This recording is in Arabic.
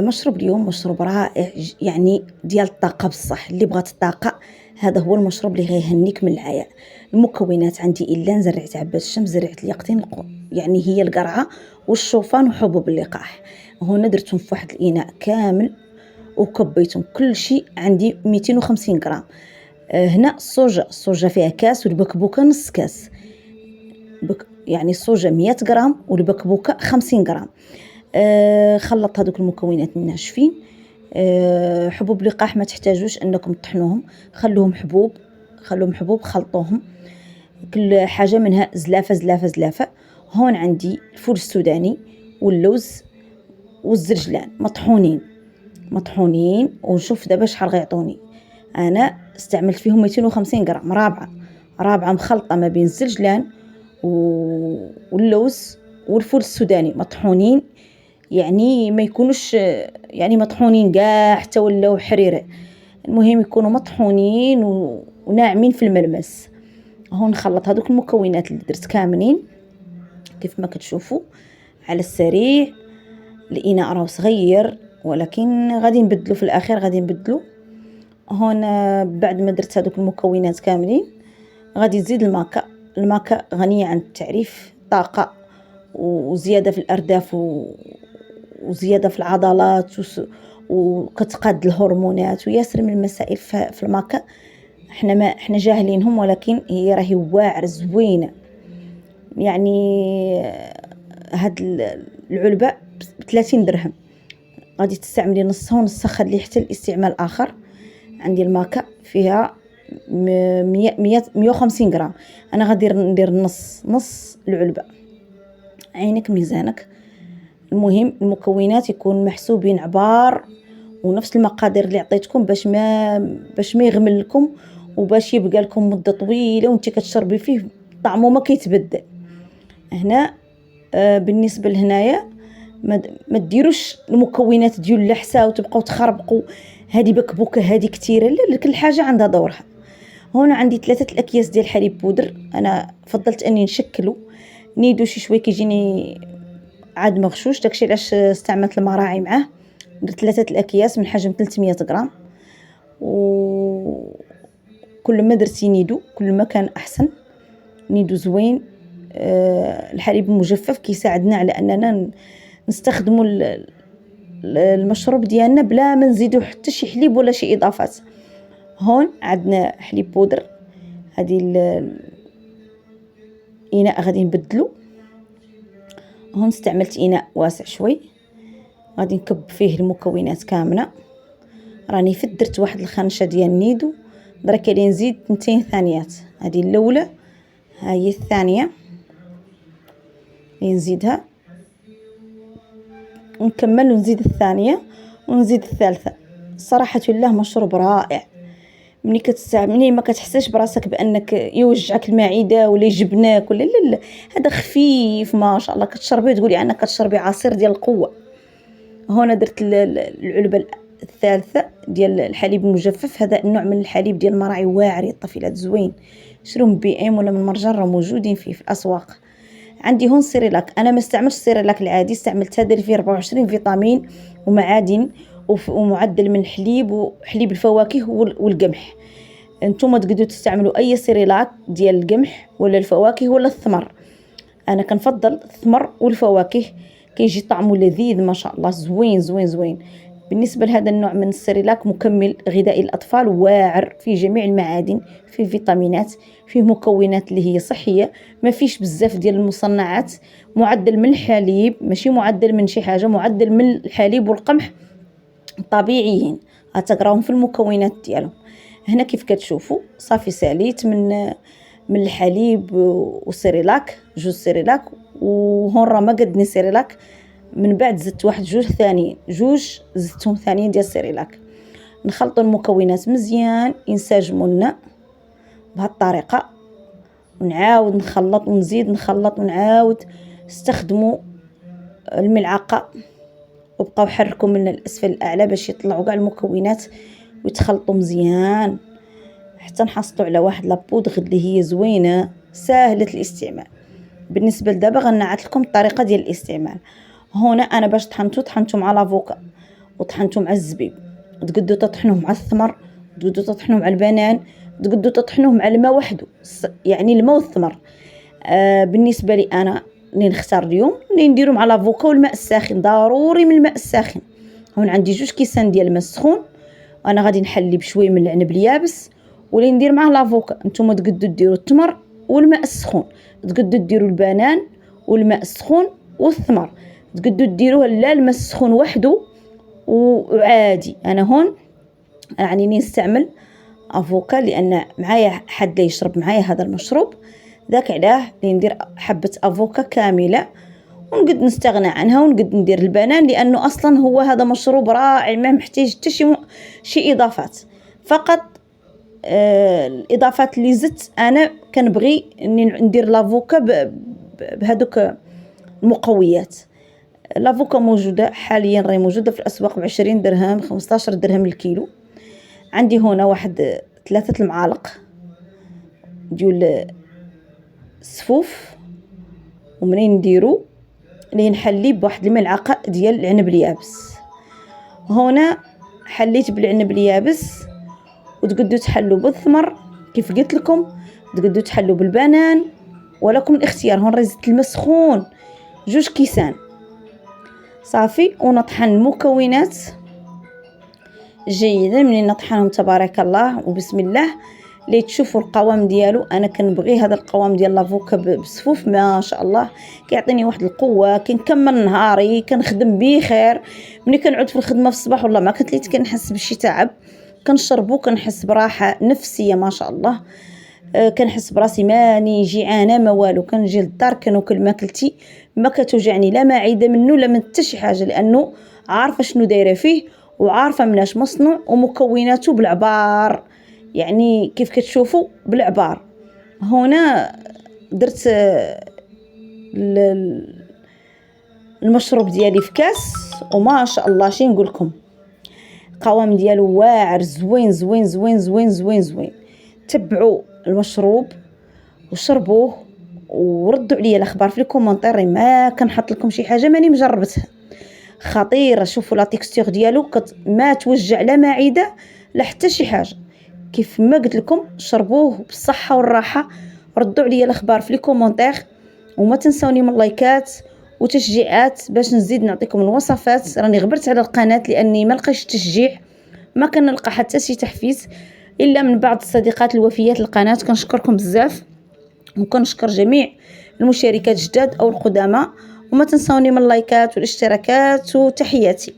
مشروب اليوم مشروب رائع يعني ديال الطاقة بصح، اللي بغات الطاقة هذا هو المشروب اللي غيهنيك من العيا. المكونات عندي إلا زرعت عباد الشمس، زرعت اليقطين، يعني هي القرعة والشوفان وحبوب اللقاح. هنا درتهم في واحد الإناء كامل وكبيتهم كل شيء. عندي 250 غرام. هنا الصوجة فيها كاس والبكبوكة نص كاس. يعني الصوجة 100 غرام والبكبوكة 50 غرام. خلط هذوك المكونات الناشفين. حبوب لقاح ما تحتاجوش انكم تطحنوهم، خلوهم حبوب خلطوهم كل حاجه منها زلافه زلافه زلافه. هون عندي الفول السوداني واللوز والزرجلان مطحونين ونشوف دابا شحال غيعطوني. انا استعملت فيهم 250 غرام رابعه مخلطه ما بين الزرجلان واللوز والفول السوداني مطحونين، يعني ما يكونوش يعني مطحونين كاع حتى ولاو حريره، المهم يكونوا مطحونين وناعمين في الملمس. هون نخلط هذوك المكونات اللي درت كاملين كيف ما كتشوفوا على السريع. الاناء راه صغير ولكن غادي نبدلو في الاخير، غادي نبدلو. هون بعد ما درت هذوك المكونات كاملين غادي نزيد الماكا غنيه عن التعريف، طاقه وزياده في الارداف وزياده في العضلات وكتقاد الهرمونات وياسر من المسائل في الماكا. احنا جاهلينهم، ولكن هي راهي واعره زوينه. يعني هاد العلبه ب30 درهم، غادي تستعملي نصها ونصها خليه حتى الاستعمال الاخر. عندي الماكا فيها 150 غرام، انا غادي ندير نص العلبه. عينك ميزانك. المهم المكونات يكون محسوبين عبار ونفس المقادير اللي عطيتكم باش ما يغمل لكم وباش يبقى لكم مده طويله وانت كتشربي فيه طعمه ما كيتبدل. هنا بالنسبه لهنايا ما ديروش المكونات ديال اللحسه وتبقاو تخربقوا هذه بكبوكه هذه كثيره، لا كل حاجه عندها دورها. هنا عندي 3 الاكياس ديال الحليب بودر، انا فضلت اني نشكله نيدو شي شويه كيجيني عاد مغشوش، داكشي علاش استعملت المراعي معاه. درت 3 الاكياس من حجم 300 غرام، وكل ما درتي نيدو كل ما كان احسن. نيدو زوين. الحليب المجفف كيساعدنا على اننا نستخدموا المشروب ديالنا بلا ما نزيدوا حتى شي حليب ولا شي اضافات. هون عندنا حليب بودر، هذه الاناء غادي نبدلو. هون استعملت اناء واسع شوي، غادي نكب فيه المكونات كامله. راني درت واحد الخنشه ديال النيدو، درك لي نزيد 2 ثانيات. هذه الاولى، ها هي الثانيه نزيدها ونكمل ونزيد الثانيه ونزيد الثالثه. صراحه الله مشروب رائع. ملي كتستعمليه ما كتحسش براسك بانك يوجعك المعده ولا يجبنك ولا لا، هذا خفيف ما شاء الله. كتشربيه تقولي انك كتشربي عصير ديال القوه. هنا درت العلبه الثالثه ديال الحليب المجفف. هذا النوع من الحليب ديال المراعي واعر الطفيلات زوين، شرو من بي ام ولا من مرجان، راه موجودين في الاسواق. عندي هون سيريلاك، انا ما استعملتش سيريلاك العادي، استعملت هذا اللي فيه 24 فيتامين ومعادن ومعدل من الحليب وحليب الفواكه والقمح. انتم تقدروا تستعملوا اي سيريلاك ديال القمح ولا الفواكه ولا الثمر. انا كنفضل الثمر والفواكه، كيجي طعمه لذيذ ما شاء الله، زوين زوين زوين. بالنسبه لهذا النوع من السيريلاك مكمل غذائي للاطفال واعر، فيه جميع المعادن، فيه فيتامينات، فيه مكونات اللي هي صحيه، ما فيش بزاف ديال المصنعات. معدل من الحليب، ماشي معدل من شي حاجه، معدل من الحليب والقمح طبيعيين، غتقراوهم في المكونات ديالهم. هنا كيف كتشوفوا صافي ساليت من الحليب وسيريلاك، جوج سيريلاك. وهون راه ما قدني سيريلاك، من بعد زدت واحد جوج زدتهم ثانيين ديال السيريلاك. نخلطوا المكونات مزيان ينسجموا لنا بهذه الطريقه، ونعاود نخلط ونزيد نخلط ونعاود. استخدموا الملعقه وبقاو حركوا من الاسفل للاعلى باش يطلعوا كاع المكونات ويتخلطوا مزيان حتى نحصلوا على واحد لابودغ اللي هي زوينه سهله الاستعمال. بالنسبه لدابا غنعت لكم الطريقه ديال الاستعمال. هنا انا باش طحنتو مع لافوكا، وطحنته مع الزبيب، تقدو تطحنوه مع الثمر، تقدو تطحنوه مع البنان، تقدو تطحنوه مع الماء وحده، يعني الماء والثمر. بالنسبه لي انا اللي نختار اليوم اللي نديرو مع لافوكا والماء الساخن، ضروري من الماء الساخن. هون عندي 2 كيسان ديال الماء السخون، وانا غادي نحلي بشويه من العنب اليابس واللي ندير معاه لافوكا. نتوما تقدو ديروا التمر والماء السخون، تقدو ديروا البنان والماء السخون والثمر، تقدو ديروه لا الماء السخون وحده وعادي. انا هون يعني نستعمل افوكا لان معايا حد يشرب معايا هذا المشروب، ذاك علاه اللي ندير حبه افوكا كامله ونقد نستغنى عنها، ونقد ندير البنان لانه اصلا هو هذا مشروب رائع ما محتاج حتى شي اضافات. فقط الاضافات اللي زدت انا كنبغي اني ندير لافوكا بهذوك المقويات. لافوكا موجوده حاليا، راهي موجوده في الاسواق ب20 درهم 15 درهم الكيلو. عندي هنا واحد 3 المعالق ديال السفوف، ومنين نديرو اللي نحلي بواحد الملعقه ديال العنب اليابس. هنا حليت بالعنب اليابس، وتقدروا تحلوا بالثمر كيف قلت لكم، تقدروا تحلوا بالبنان، ولكم الاختيار. هون راه زدت الماء سخون 2 كيسان صافي، ونطحن المكونات جيدا. منين نطحنهم تبارك الله وبسم الله اللي تشوفوا القوام ديالو. انا كنبغي هذا القوام ديال لافوكا بسفوف ما شاء الله، كيعطيني واحد القوه، كنكمل نهاري كنخدم بخير. ملي كنعود في الخدمه في الصباح والله ما كنت ليت كنحس بشي تعب، كنشربو كنحس براحه نفسيه ما شاء الله. كنحس براسي ماني جيعانه ما والو، كنجي للدار كناكل ماكلتي ما كتوجعني لا معده منه لا من حتى شي حاجه، لانه عارفه شنو دايره فيه وعارفه مناش مصنوع ومكوناته بالعبار، يعني كيف كتشوفوا بالعبار. هنا درت المشروب ديالي في كاس وما شاء الله شي نقول لكم، القوام ديالو واعر زوين زوين زوين زوين زوين زوين. تبعوا المشروب وشربوه وردوا عليا الاخبار في الكومونتير، ما كنحط لكم شي حاجه ماني مجربتها، خطيره. شوفوا لا تيكستور ديالو ما توجع لا معده لا حتى شي حاجه. كيف ما قلت لكم شربوه بالصحه والراحه، ردوا عليا الاخبار في الكومونتير، وما تنسوني من اللايكات وتشجيعات باش نزيد نعطيكم الوصفات. راني غبرت على القناه لاني ما لقيتش تشجيع، ما كنلقى حتى شي تحفيز الا من بعض الصديقات الوفيات للقناه. كنشكركم بزاف، وكنشكر جميع المشاركات الجداد او القدامى، وما تنسوني من اللايكات والاشتراكات. وتحياتي.